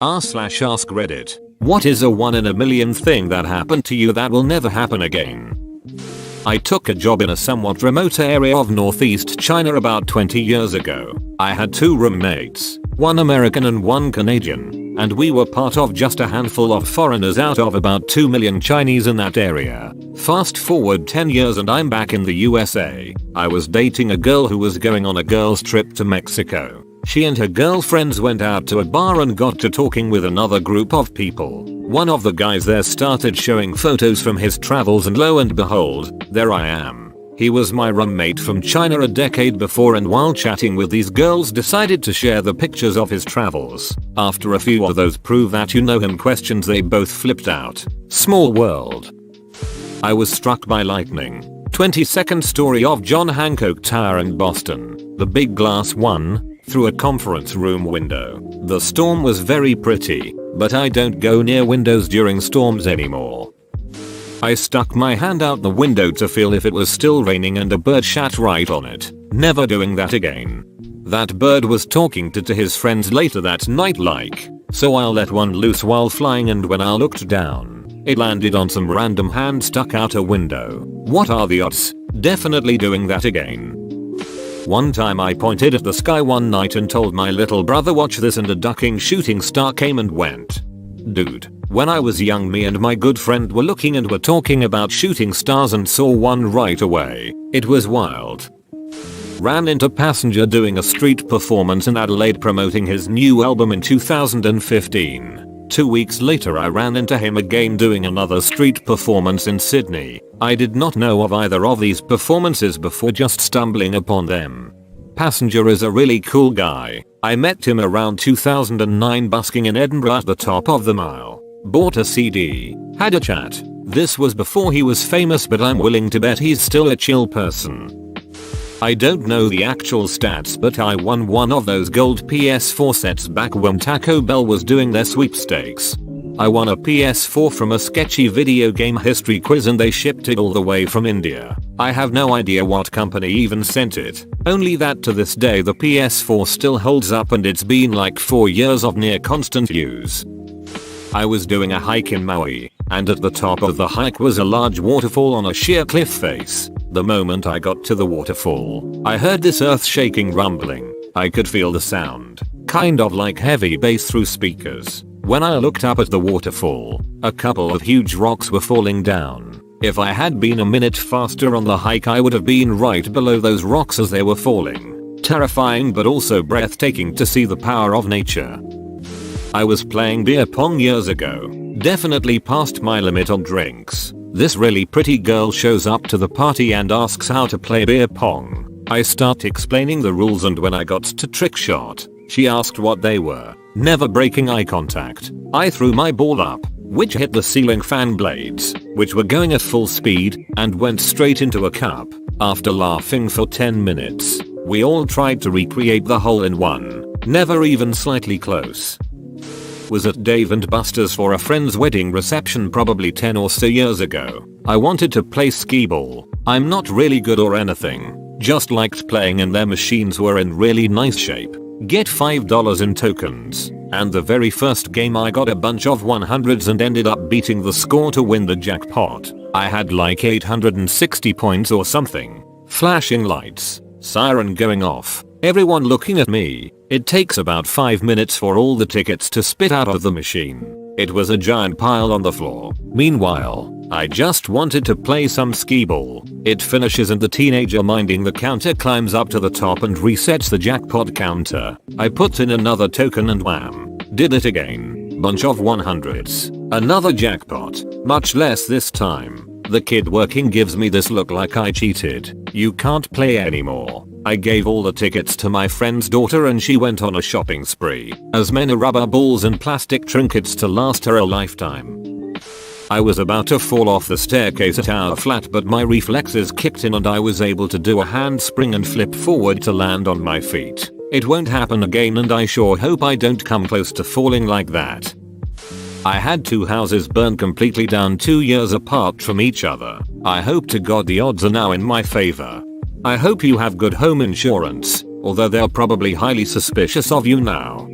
r/AskReddit. What is a 1 in a million thing that happened to you that will never happen again? I took a job in a somewhat remote area of northeast China about 20 years ago. I had 2 roommates, one American and one Canadian, and we were part of just a handful of foreigners out of about 2 million Chinese in that area. Fast forward 10 years and I'm back in the USA. I was dating a girl who was going on a girls trip to Mexico. She and her girlfriends went out to a bar and got to talking with another group of people. One of the guys there started showing photos from his travels and lo and behold, there I am. He was my roommate from China a decade before, and while chatting with these girls decided to share the pictures of his travels. After a few of those prove that you know him questions, they both flipped out. Small world. I was struck by lightning. 22nd story of John Hancock Tower in Boston. The big glass one. Through a conference room window. The storm was very pretty, but I don't go near windows during storms anymore. I stuck my hand out the window to feel if it was still raining and a bird shat right on it. Never doing that again. That bird was talking to his friends later that night so I let one loose while flying, and when I looked down, it landed on some random hand stuck out a window. What are the odds? Definitely doing that again. One time I pointed at the sky one night and told my little brother, watch this, and a ducking shooting star came and went. Dude, when I was young, me and my good friend were looking and were talking about shooting stars and saw one right away. It was wild. Ran into Passenger doing a street performance in Adelaide promoting his new album in 2015. 2 weeks later I ran into him again doing another street performance in Sydney. I did not know of either of these performances before just stumbling upon them. Passenger is a really cool guy. I met him around 2009 busking in Edinburgh at the top of the mile. Bought a CD. Had a chat. This was before he was famous, but I'm willing to bet he's still a chill person. I don't know the actual stats, but I won one of those gold PS4 sets back when Taco Bell was doing their sweepstakes. I won a PS4 from a sketchy video game history quiz and they shipped it all the way from India. I have no idea what company even sent it. Only that to this day the PS4 still holds up and it's been like 4 years of near constant use. I was doing a hike in Maui, and at the top of the hike was a large waterfall on a sheer cliff face. The moment I got to the waterfall, I heard this earth-shaking rumbling. I could feel the sound, kind of like heavy bass through speakers. When I looked up at the waterfall, a couple of huge rocks were falling down. If I had been a minute faster on the hike, I would have been right below those rocks as they were falling. Terrifying but also breathtaking to see the power of nature. I was playing beer pong years ago. Definitely past my limit on drinks. This really pretty girl shows up to the party and asks how to play beer pong. I start explaining the rules, and when I got to trick shot, she asked what they were. Never breaking eye contact, I threw my ball up, which hit the ceiling fan blades, which were going at full speed, and went straight into a cup. After laughing for 10 minutes, we all tried to recreate the hole-in-one. Never even slightly close. Was at Dave & Buster's for a friend's wedding reception probably 10 or so years ago. I wanted to play skee-ball. I'm not really good or anything, just liked playing, and their machines were in really nice shape. Get $5 in tokens, and the very first game I got a bunch of 100s and ended up beating the score to win the jackpot. I had like 860 points or something. Flashing lights, siren going off, everyone looking at me. It takes about 5 minutes for all the tickets to spit out of the machine. It was a giant pile on the floor. Meanwhile, I just wanted to play some skee-ball. It finishes and the teenager minding the counter climbs up to the top and resets the jackpot counter. I put in another token and wham. Did it again. Bunch of 100s. Another jackpot. Much less this time. The kid working gives me this look like I cheated. You can't play anymore. I gave all the tickets to my friend's daughter and she went on a shopping spree. As many rubber balls and plastic trinkets to last her a lifetime. I was about to fall off the staircase at our flat, but my reflexes kicked in and I was able to do a handspring and flip forward to land on my feet. It won't happen again, and I sure hope I don't come close to falling like that. I had 2 houses burn completely down 2 years apart from each other. I hope to God the odds are now in my favor. I hope you have good home insurance, although they're probably highly suspicious of you now.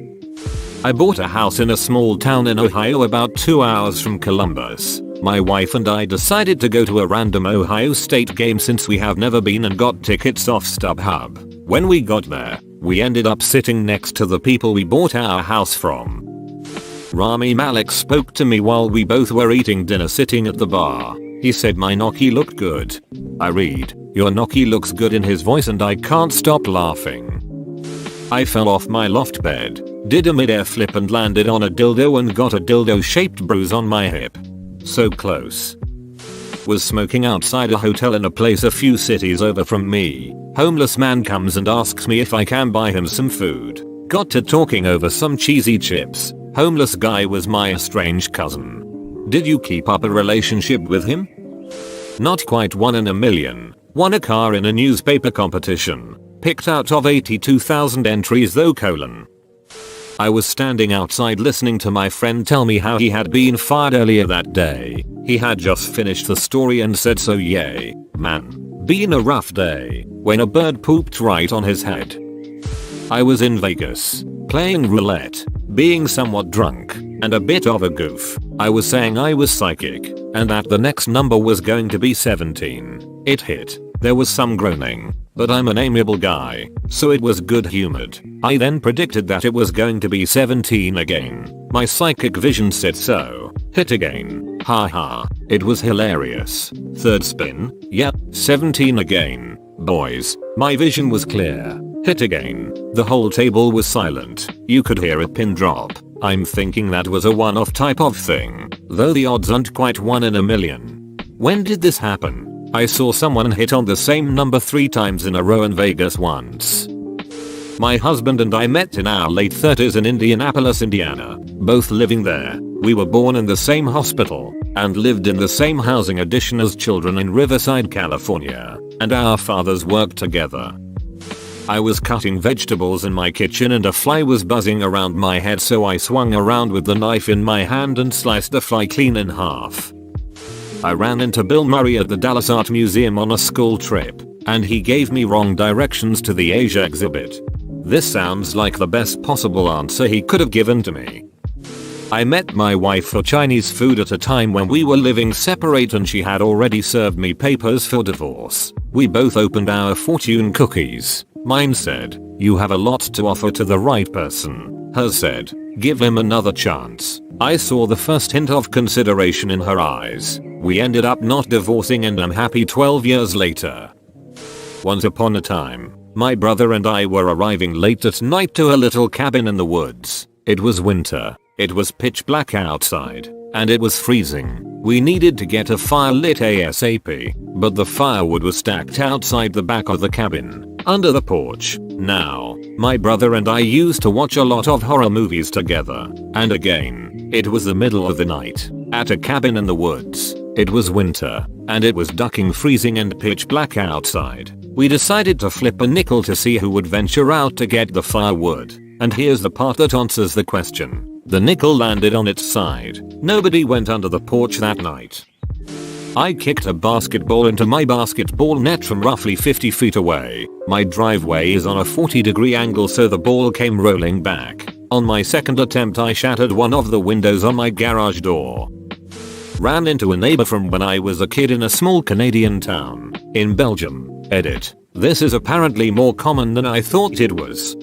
I bought a house in a small town in Ohio about 2 hours from Columbus. My wife and I decided to go to a random Ohio State game since we have never been and got tickets off StubHub. When we got there, we ended up sitting next to the people we bought our house from. Rami Malek spoke to me while we both were eating dinner sitting at the bar. He said my gnocchi looked good. I read, "Your gnocchi looks good" in his voice and I can't stop laughing. I fell off my loft bed, did a mid-air flip and landed on a dildo and got a dildo-shaped bruise on my hip. So close. Was smoking outside a hotel in a place a few cities over from me. Homeless man comes and asks me if I can buy him some food. Got to talking over some cheesy chips. Homeless guy was my estranged cousin. Did you keep up a relationship with him? Not quite 1 in a million. Won a car in a newspaper competition. Picked out of 82,000 entries though : I was standing outside listening to my friend tell me how he had been fired earlier that day. He had just finished the story and said, "So yay, man. Been a rough day," when a bird pooped right on his head. I was in Vegas, playing roulette, being somewhat drunk, and a bit of a goof. I was saying I was psychic, and that the next number was going to be 17. It hit. There was some groaning, but I'm an amiable guy, so it was good humored. I then predicted that it was going to be 17 again. My psychic vision said so. Hit again. Haha. It was hilarious. Third spin. Yep, 17 again. Boys, my vision was clear. Hit again. The whole table was silent. You could hear a pin drop. I'm thinking that was a one-off type of thing, though the odds aren't quite 1 in a million. When did this happen? I saw someone hit on the same number 3 times in a row in Vegas once. My husband and I met in our late 30s in Indianapolis, Indiana, both living there. We were born in the same hospital and lived in the same housing addition as children in Riverside, California, and our fathers worked together. I was cutting vegetables in my kitchen and a fly was buzzing around my head, so I swung around with the knife in my hand and sliced the fly clean in half. I ran into Bill Murray at the Dallas Art Museum on a school trip, and he gave me wrong directions to the Asia exhibit. This sounds like the best possible answer he could have given to me. I met my wife for Chinese food at a time when we were living separate and she had already served me papers for divorce. We both opened our fortune cookies. Mine said, "You have a lot to offer to the right person." Hers said, "Give him another chance." I saw the first hint of consideration in her eyes. We ended up not divorcing and I'm happy 12 years later. Once upon a time, my brother and I were arriving late at night to a little cabin in the woods. It was winter. It was pitch black outside, and it was freezing. We needed to get a fire lit ASAP, but the firewood was stacked outside the back of the cabin, under the porch. Now, my brother and I used to watch a lot of horror movies together, and again, it was the middle of the night, at a cabin in the woods. It was winter, and it was ducking freezing and pitch black outside. We decided to flip a nickel to see who would venture out to get the firewood. And here's the part that answers the question. The nickel landed on its side. Nobody went under the porch that night. I kicked a basketball into my basketball net from roughly 50 feet away. My driveway is on a 40-degree angle, so the ball came rolling back. On my second attempt I shattered one of the windows on my garage door. Ran into a neighbor from when I was a kid in a small Canadian town in Belgium. Edit. This is apparently more common than I thought it was.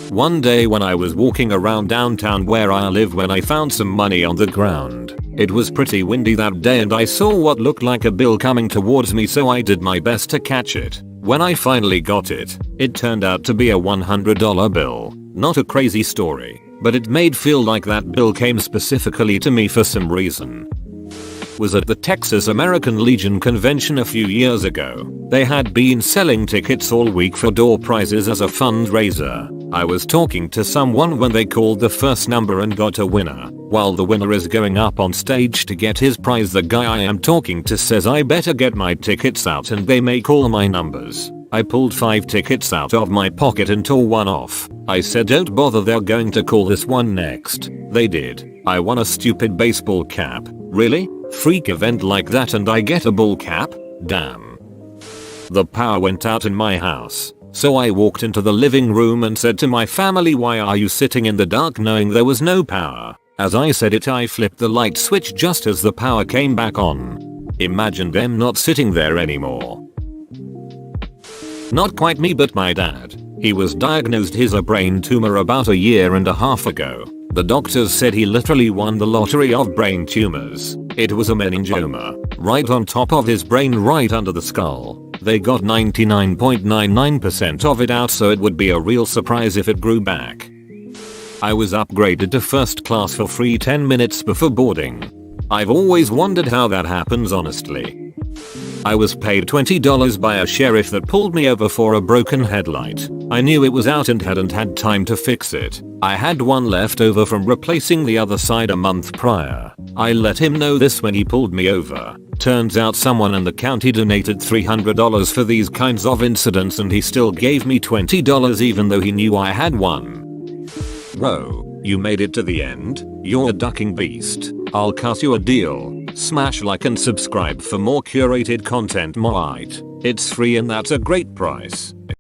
One day when I was walking around downtown where I live when I found some money on the ground. It was pretty windy that day and I saw what looked like a bill coming towards me, so I did my best to catch it. When I finally got it, it turned out to be a $100 bill. Not a crazy story, but it made feel like that bill came specifically to me for some reason. Was at the Texas American Legion convention a few years ago. They had been selling tickets all week for door prizes as a fundraiser. I was talking to someone when they called the first number and got a winner. While the winner is going up on stage to get his prize, the guy I am talking to says I better get my tickets out and they may call my numbers. I pulled 5 tickets out of my pocket and tore one off. I said don't bother, they're going to call this one next. They did. I won a stupid baseball cap. Really? Freak event like that and I get a ball cap? Damn. The power went out in my house. So I walked into the living room and said to my family, why are you sitting in the dark, knowing there was no power? As I said it, I flipped the light switch just as the power came back on. Imagine them not sitting there anymore. Not quite me, but my dad. He was diagnosed his a brain tumor about a year and a half ago. The doctors said he literally won the lottery of brain tumors. It was a meningioma, right on top of his brain, right under the skull. They got 99.99% of it out, so it would be a real surprise if it grew back. I was upgraded to first class for free 10 minutes before boarding. I've always wondered how that happens, honestly. I was paid $20 by a sheriff that pulled me over for a broken headlight. I knew it was out and hadn't had time to fix it. I had one left over from replacing the other side a month prior. I let him know this when he pulled me over. Turns out someone in the county donated $300 for these kinds of incidents, and he still gave me $20 even though he knew I had one. Bro, you made it to the end? You're a ducking beast. I'll cut you a deal. Smash like and subscribe for more curated content. It's free and that's a great price.